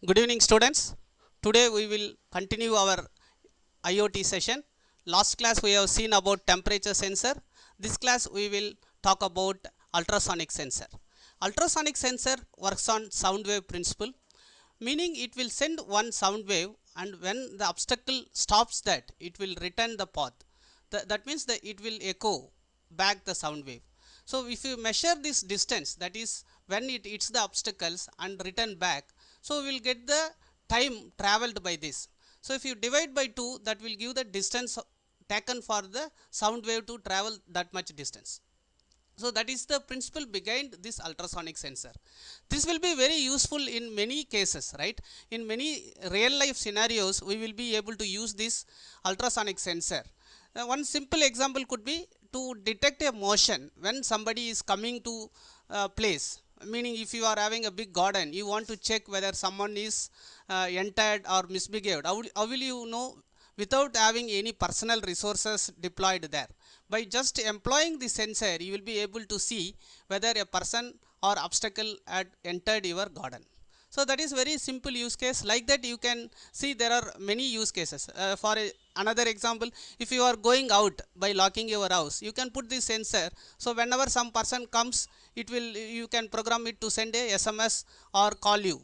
Good evening, students. Today we will continue our IoT session. Last class we have seen about temperature sensor. This class we will talk about ultrasonic sensor. Ultrasonic sensor works on sound wave principle, meaning it will send one sound wave, and when the obstacle stops that, it will return the path. That means that it will echo back the sound wave. So if you measure this distance, that is when it hits the obstacles and return back, so we will get the time traveled by this. So if you divide by 2, that will give the distance taken for the sound wave to travel that much distance. So that is the principle behind this ultrasonic sensor. This will be very useful in many cases, right? In many real life scenarios, we will be able to use this ultrasonic sensor. One simple example could be to detect a motion when somebody is coming to a place. Meaning, if you are having a big garden, you want to check whether someone is entered or misbehaved. How will you know without having any personal resources deployed there? By just employing the sensor, you will be able to see whether a person or obstacle had entered your garden. So that is very simple use case. Like that, you can see there are many use cases. Another example, if you are going out by locking your house, you can put this sensor. So whenever some person comes, you can program it to send a SMS or call you.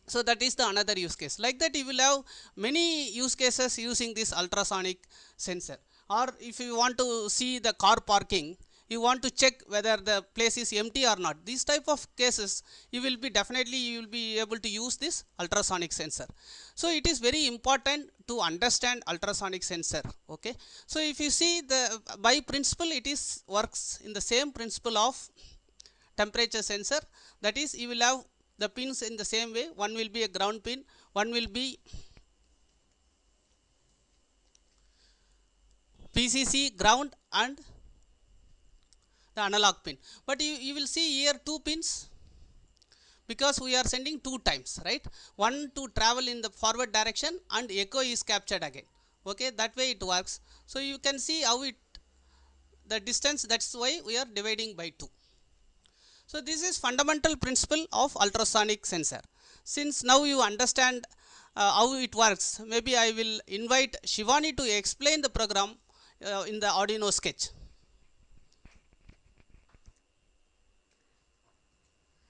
So that is the another use case. Like that, you will have many use cases using this ultrasonic sensor. Or if you want to see the car parking, you want to check whether the place is empty or not. These type of cases, you will be able to use this ultrasonic sensor. So it is very important to understand ultrasonic sensor. Okay. So if you see the by principle, it is works in the same principle of temperature sensor. That is, you will have the pins in the same way. One will be a ground pin, one will be PCC ground, and the analog pin. But you will see here two pins, because we are sending two times, right? One to travel in the forward direction and echo is captured again. Okay, that way it works. So you can see how the distance, that's why we are dividing by 2. So this is fundamental principle of ultrasonic sensor. Since now you understand how it works, maybe I will invite Shivani to explain the program in the Arduino sketch.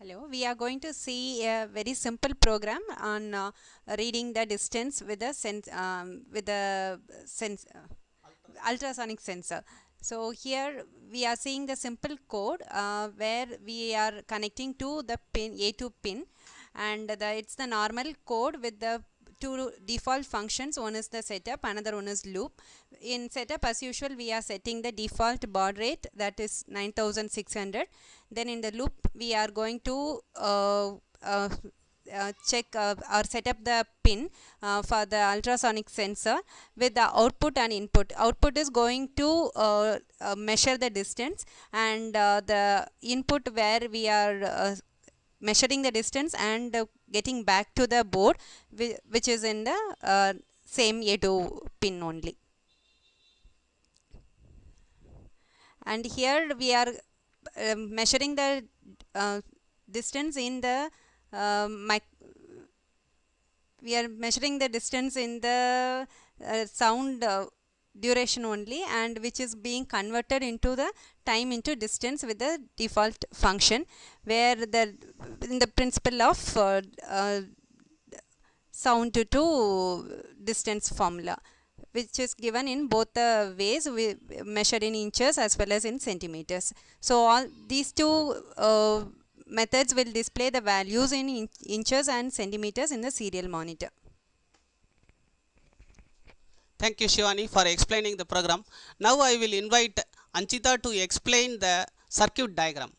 Hello, we are going to see a very simple program on reading the distance with the ultrasonic sensor. So here we are seeing the simple code where we are connecting to the pin A2 pin, and it's the normal code with the two default functions. One is the setup, another one is loop. In setup, as usual, we are setting the default baud rate, that is 9600. Then in the loop, we are going to check or set up the pin for the ultrasonic sensor with the output and input. Output is going to measure the distance, and the input where we are measuring the distance and getting back to the board, which is in the same A2 pin only. And here we are measuring the distance in the we are measuring the distance in the sound duration only, and which is being converted into the time into distance with the default function, where in the principle of sound to distance formula, which is given in both the ways, we measured in inches as well as in centimeters. So all these two methods will display the values in inches and centimeters in the serial monitor. Thank you, Shivani, for explaining the program. Now I will invite Anchita to explain the circuit diagram.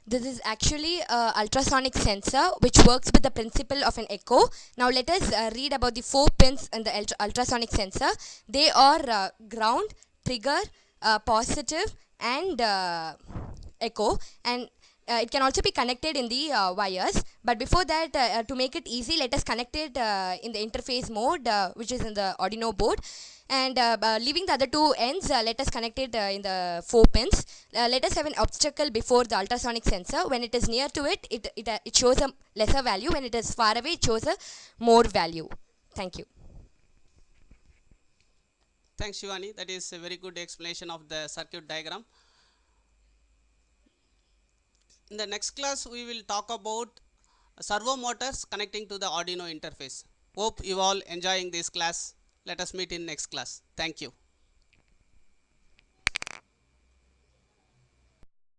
This is actually a ultrasonic sensor which works with the principle of an echo. Now let us read about the 4 pins in the ultrasonic sensor. They are ground, trigger, positive, and echo, and it can also be connected in the wires. But before that, to make it easy, let us connect it in the interface mode, which is in the Arduino board. And leaving the other two ends, let us connect it in the 4 pins. Let us have an obstacle before the ultrasonic sensor. When it is near to it, it shows a lesser value. When it is far away, it shows a more value. Thank you. Thanks, Shivani. That is a very good explanation of the circuit diagram. In the next class, we will talk about servo motors connecting to the Arduino interface. Hope you all enjoying this class. Let us meet in next class. Thank you.